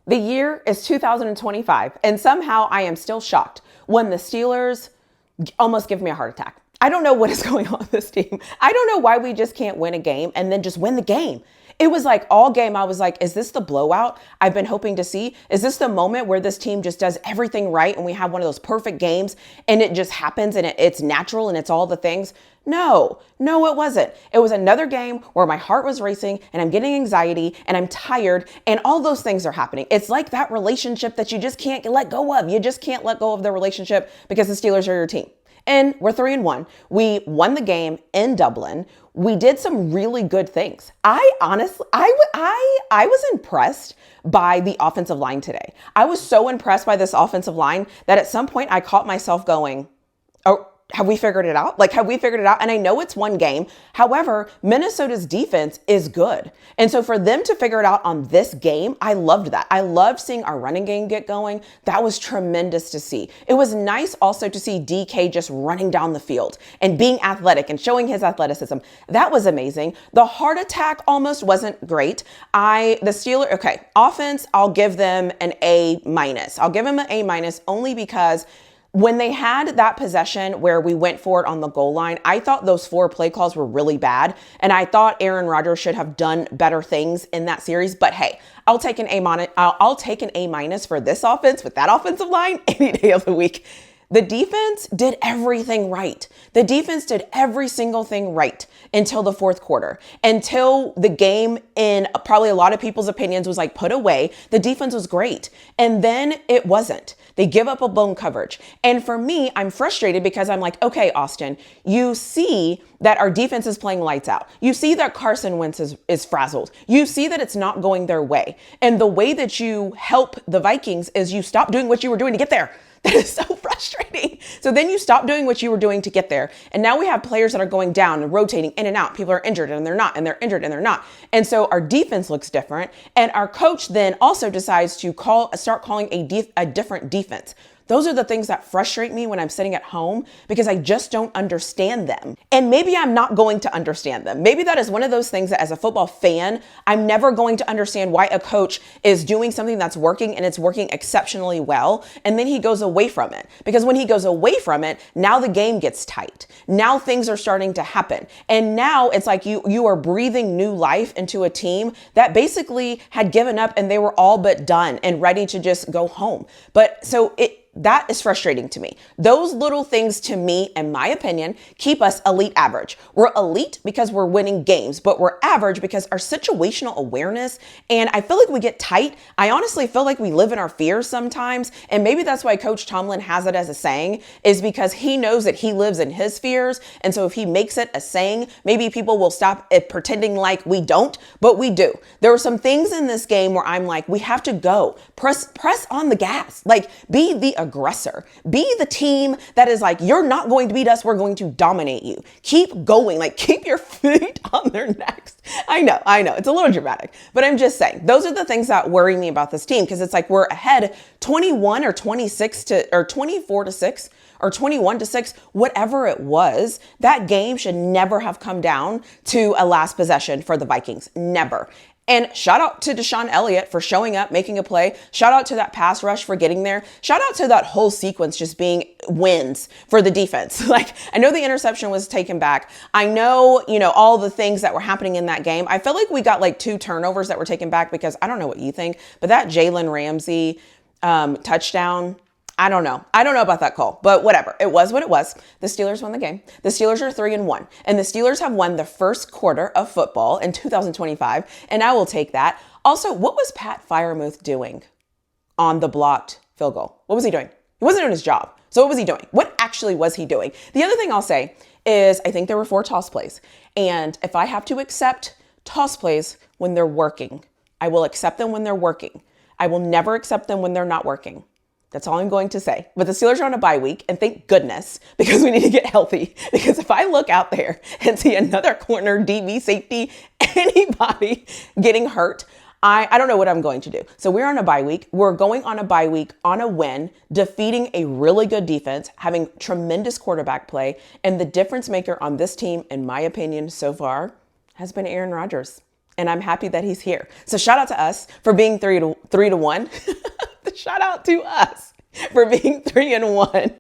The year is 2025, and somehow I am still shocked when the Steelers almost give me a heart attack. I don't know what is going on with this team. I don't know why we just can't win a game and then just win the game. It was like all game, I was like, is this the blowout I've been hoping to see? Is this the moment where this team just does everything right and we have one of those perfect games and it just happens and it's natural and it's all the things? No, it wasn't. It was another game where my heart was racing and I'm getting anxiety and I'm tired and all those things are happening. It's like that relationship that you just can't let go of. You just can't let go of the relationship because the Steelers are your team. And we're 3-1. We won the game in Dublin. We did some really good things. I honestly, I was impressed by the offensive line today. I was so impressed by this offensive line that at some point I caught myself going, oh, have we figured it out? Have we figured it out? And I know it's one game. However, Minnesota's defense is good. And so for them to figure it out on this game, I loved that. I loved seeing our running game get going. That was tremendous to see. It was nice also to see DK just running down the field and being athletic and showing his athleticism. That was amazing. The heart attack almost wasn't great. Offense, I'll give them an A-. I'll give them an A- only because when they had that possession where we went for it on the goal line, I thought those 4 play calls were really bad. And I thought Aaron Rodgers should have done better things in that series. But hey, I'll take an A-. I'll take an A- for this offense with that offensive line any day of the week. The defense did everything right. The defense did every single thing right until the fourth quarter, until the game, in probably a lot of people's opinions, was like put away. The defense was great. And then it wasn't. They give up a blown coverage. And for me, I'm frustrated because I'm like, okay, Austin, you see that our defense is playing lights out. You see that Carson Wentz is frazzled. You see that it's not going their way. And the way that you help the Vikings is you stop doing what you were doing to get there. That is so frustrating. So then you stop doing what you were doing to get there. And now we have players that are going down and rotating in and out. People are injured and they're not, and they're injured and they're not. And so our defense looks different. And our coach then also decides to start calling a different defense. Those are the things that frustrate me when I'm sitting at home because I just don't understand them. And maybe I'm not going to understand them. Maybe that is one of those things that as a football fan, I'm never going to understand why a coach is doing something that's working and it's working exceptionally well. And then he goes away from it. Because when he goes away from it, now the game gets tight. Now things are starting to happen. And now it's like you are breathing new life into a team that basically had given up and they were all but done and ready to just go home. But so that is frustrating to me. Those little things, to me, in my opinion, keep us elite average. We're elite because we're winning games, but we're average because our situational awareness, and I feel like we get tight. I honestly feel like we live in our fears sometimes. And maybe that's why Coach Tomlin has it as a saying, is because he knows that he lives in his fears. And so if he makes it a saying, maybe people will stop pretending like we don't, but we do. There are some things in this game where I'm like, we have to go. Press on the gas. Be the aggressor. Be the team that is like, you're not going to beat us. We're going to dominate you. Keep going. Keep your feet on their necks. I know. It's a little dramatic, but I'm just saying those are the things that worry me about this team. Cause it's like, we're ahead 21 or 24 to 6 or 21 to 6, whatever it was. That game should never have come down to a last possession for the Vikings. Never. And shout out to Deshaun Elliott for showing up, making a play. Shout out to that pass rush for getting there. Shout out to that whole sequence just being wins for the defense. I know the interception was taken back. I know, all the things that were happening in that game. I felt like we got 2 turnovers that were taken back because I don't know what you think, but that Jalen Ramsey touchdown, I don't know. I don't know about that call, but whatever. It was what it was. The Steelers won the game. The Steelers are 3-1, and the Steelers have won the first quarter of football in 2025, and I will take that. Also, what was Pat Freiermuth doing on the blocked field goal? What was he doing? He wasn't doing his job. So what was he doing? What actually was he doing? The other thing I'll say is I think there were 4 toss plays, and if I have to accept toss plays when they're working, I will accept them when they're working. I will never accept them when they're not working. That's all I'm going to say. But the Steelers are on a bye week, and thank goodness, because we need to get healthy. Because if I look out there and see another corner, DB, safety, anybody getting hurt, I don't know what I'm going to do. So we're on a bye week. We're going on a bye week on a win, defeating a really good defense, having tremendous quarterback play, and the difference maker on this team, in my opinion, so far, has been Aaron Rodgers. And I'm happy that he's here. So shout out to us for being 3-1. Shout out to us for being 3-1.